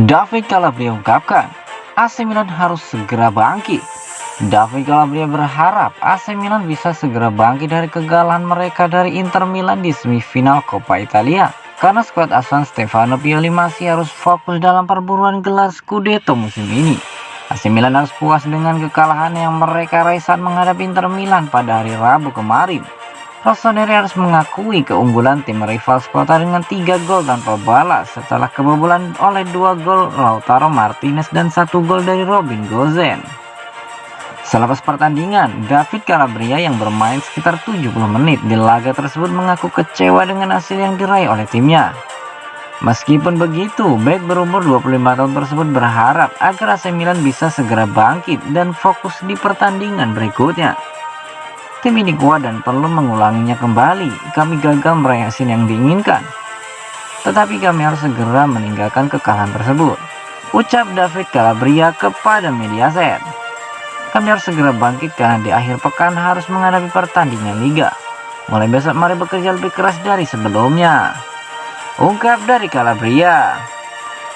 David Calabria ungkapkan, AC Milan harus segera bangkit. David Calabria berharap AC Milan bisa segera bangkit dari kegagalan mereka dari Inter Milan di semifinal Coppa Italia. Karena skuad asuhan Stefano Pioli masih harus fokus dalam perburuan gelar Scudetto musim ini. AC Milan harus puas dengan kekalahan yang mereka raih saat menghadapi Inter Milan pada hari Rabu kemarin. Rossoneri harus mengakui keunggulan tim rival sekota dengan 3 gol tanpa balas setelah kebobolan oleh 2 gol Lautaro Martinez dan 1 gol dari Robin Gosens. Selepas pertandingan, David Calabria yang bermain sekitar 70 menit di laga tersebut mengaku kecewa dengan hasil yang diraih oleh timnya. Meskipun begitu, bek berumur 25 tahun tersebut berharap agar AC Milan bisa segera bangkit dan fokus di pertandingan berikutnya. Tim ini kuat dan perlu mengulanginya kembali. Kami gagal meraih hasil yang diinginkan, tetapi kami harus segera meninggalkan kekalahan tersebut, ucap David Calabria kepada Mediaset. Kami harus segera bangkit karena di akhir pekan harus menghadapi pertandingan Liga. Mulai besok mari bekerja lebih keras dari sebelumnya, ungkap dari Calabria.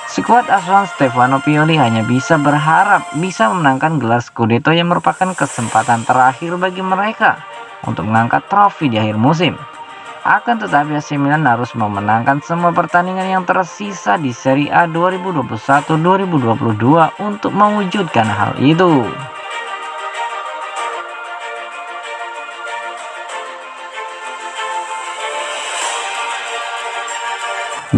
Skuad asuhan Stefano Pioli hanya bisa berharap bisa memenangkan gelar Scudetto yang merupakan kesempatan terakhir bagi mereka untuk mengangkat trofi di akhir musim. Akan tetapi AC Milan harus memenangkan semua pertandingan yang tersisa di Serie A 2021-2022 untuk mewujudkan hal itu.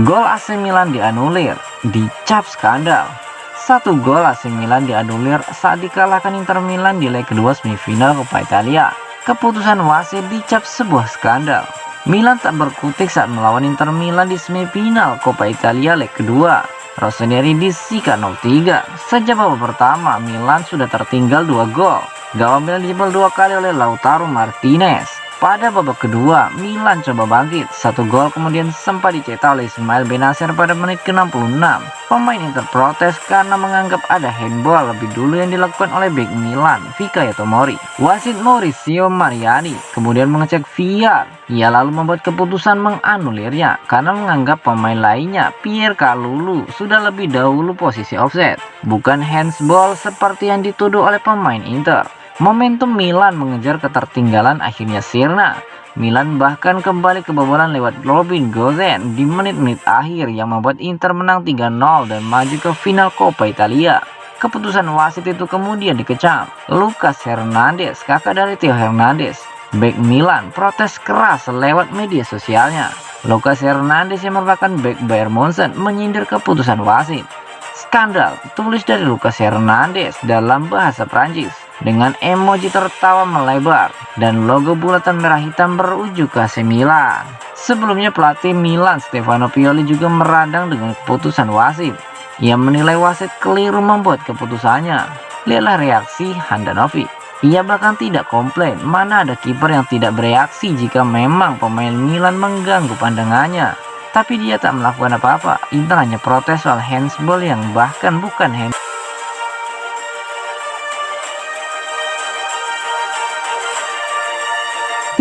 Gol AC Milan dianulir, dicap skandal. 1 gol AC Milan dianulir saat dikalahkan Inter Milan di leg kedua semifinal Coppa Italia. Keputusan wasit dicap sebuah skandal. Milan tak berkutik saat melawan Inter Milan di semifinal Coppa Italia leg kedua. Rossoneri disikat 0-3. Sejak babak pertama, Milan sudah tertinggal 2 gol. Gawang Milan dijebol 2 kali oleh Lautaro Martinez. Pada babak kedua, Milan coba bangkit. 1 gol kemudian sempat dicetak oleh Ismail Benacer pada menit ke-66. Pemain Inter protes karena menganggap ada handball lebih dulu yang dilakukan oleh bek Milan, Fikayo Tomori. Wasit Maurizio Mariani kemudian mengecek VAR. Ia lalu membuat keputusan menganulirnya karena menganggap pemain lainnya, Pierre Kalulu, sudah lebih dahulu posisi offset, bukan handsball seperti yang dituduh oleh pemain Inter. Momentum Milan mengejar ketertinggalan akhirnya sirna. Milan bahkan kembali kebobolan lewat Robin Gosens di menit-menit akhir yang membuat Inter menang 3-0 dan maju ke final Coppa Italia. Keputusan wasit itu kemudian dikecam. Lucas Hernandez, kakak dari Theo Hernandez, bek Milan, protes keras lewat media sosialnya. Lucas Hernandez yang merupakan bek Bayern Munchen menyindir keputusan wasit. Skandal, tulis dari Lucas Hernandez dalam bahasa Prancis dengan emoji tertawa melebar dan logo bulatan merah hitam berujuk ke AC Milan. Sebelumnya pelatih Milan Stefano Pioli juga meradang dengan keputusan wasit. Ia menilai wasit keliru membuat keputusannya. Lihatlah reaksi Handanovic. Ia bahkan tidak komplain, mana ada kiper yang tidak bereaksi jika memang pemain Milan mengganggu pandangannya. Tapi dia tak melakukan apa-apa. Inter hanya protes soal handsball yang bahkan bukan hand.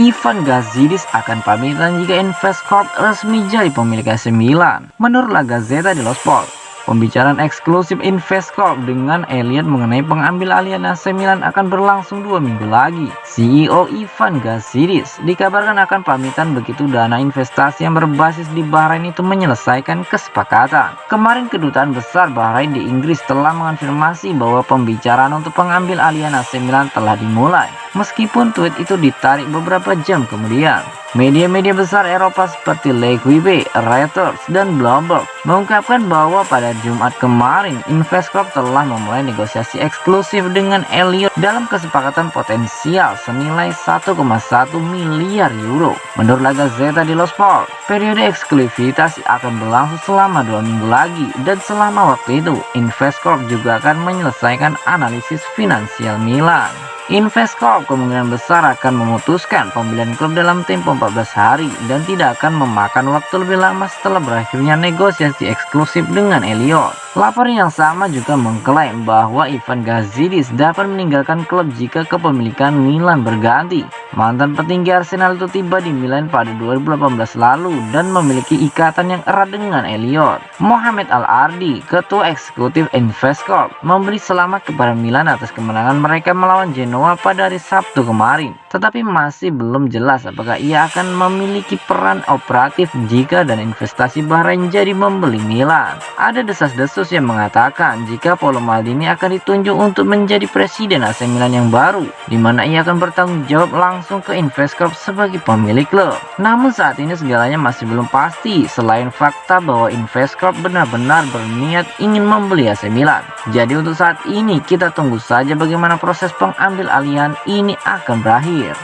Ivan Gazidis akan pamitan jika Investcorp resmi jadi pemilik AC Milan. Menurut La Gazzetta dello Sport, pembicaraan eksklusif Investcorp dengan Elliott mengenai pengambil alihan AC Milan akan berlangsung 2 minggu lagi. CEO Ivan Gazidis dikabarkan akan pamitan begitu dana investasi yang berbasis di Bahrain itu menyelesaikan kesepakatan. Kemarin kedutaan besar Bahrain di Inggris telah mengonfirmasi bahwa pembicaraan untuk pengambil alihan AC Milan telah dimulai. meskipun tweet itu ditarik beberapa jam kemudian. Media-media besar Eropa seperti Le Figaro, Reuters, dan Bloomberg mengungkapkan bahwa pada Jumat kemarin Investcorp telah memulai negosiasi eksklusif dengan Elliott dalam kesepakatan potensial senilai 1,1 miliar euro. Menurut La Gazzetta dello Sport, periode eksklusivitas akan berlangsung selama 2 minggu lagi, dan selama waktu itu Investcorp juga akan menyelesaikan analisis finansial Milan. Investcorp kemungkinan besar akan memutuskan pembelian klub dalam tempo 14 hari dan tidak akan memakan waktu lebih lama setelah berakhirnya negosiasi eksklusif dengan Elliott. Laporan yang sama juga mengklaim bahwa Ivan Gazidis dapat meninggalkan klub jika kepemilikan Milan berganti. Mantan petinggi Arsenal itu tiba di Milan pada 2018 lalu dan memiliki ikatan yang erat dengan Elliott. Mohamed Al-Ardi, ketua eksekutif Investcorp, memberi selamat kepada Milan atas kemenangan mereka melawan Genoa pada hari Sabtu kemarin. Tetapi masih belum jelas apakah ia akan memiliki peran operatif jika dana investasi Bahrain jadi membeli Milan. Ada desas-desus yang mengatakan jika Paolo Maldini akan ditunjuk untuk menjadi presiden AC Milan yang baru, di mana ia akan bertanggung jawab langsung ke Investcorp sebagai pemilik klub. Namun saat ini segalanya masih belum pasti selain fakta bahwa Investcorp benar-benar berniat ingin membeli AC Milan. Jadi untuk saat ini kita tunggu saja bagaimana proses pengambil alihan ini akan berakhir.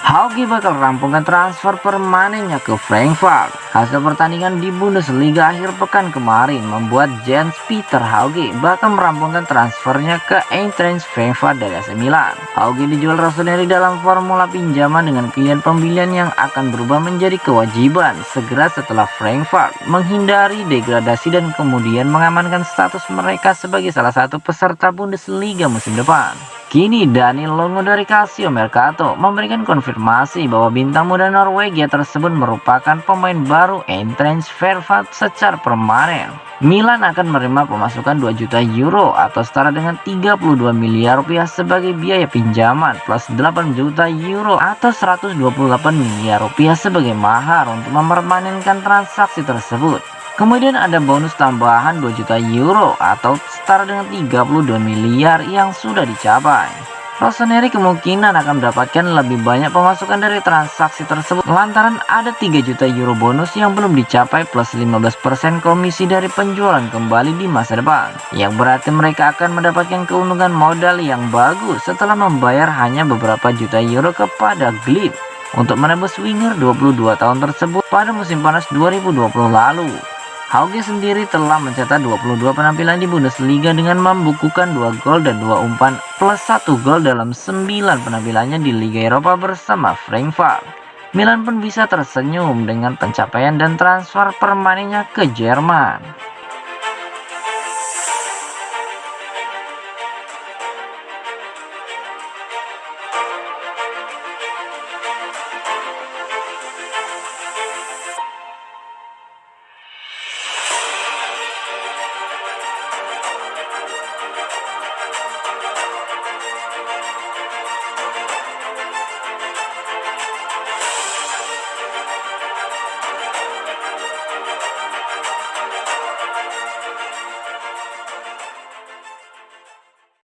Hauge bakal rampungkan transfer permanennya ke Frankfurt. Hasil pertandingan di Bundesliga akhir pekan kemarin membuat Jens Peter Hauge bakal merampungkan transfernya ke Eintracht Frankfurt dari AC Milan. Hauge dijual Rossoneri dalam formula pinjaman dengan pilihan pembelian yang akan berubah menjadi kewajiban segera setelah Frankfurt menghindari degradasi dan kemudian mengamankan status mereka sebagai salah satu peserta Bundesliga musim depan. Kini Daniel Longo dari Calcio Mercato memberikan konfirmasi bahwa bintang muda Norwegia tersebut merupakan pemain baru Eintracht Frankfurt secara permanen. Milan akan menerima pemasukan 2 juta euro atau setara dengan 32 miliar rupiah sebagai biaya pinjaman plus 8 juta euro atau 128 miliar rupiah sebagai mahar untuk mempermanenkan transaksi tersebut. Kemudian ada bonus tambahan 2 juta euro atau setara dengan 32 miliar yang sudah dicapai. Rossoneri kemungkinan akan mendapatkan lebih banyak pemasukan dari transaksi tersebut lantaran ada 3 juta euro bonus yang belum dicapai plus 15% komisi dari penjualan kembali di masa depan, yang berarti mereka akan mendapatkan keuntungan modal yang bagus setelah membayar hanya beberapa juta euro kepada Glip untuk menebus winger 22 tahun tersebut pada musim panas 2020 lalu. Hauge sendiri telah mencetak 22 penampilan di Bundesliga dengan membukukan 2 gol dan 2 umpan plus 1 gol dalam 9 penampilannya di Liga Eropa bersama Frankfurt. Milan pun bisa tersenyum dengan pencapaian dan transfer permanennya ke Jerman.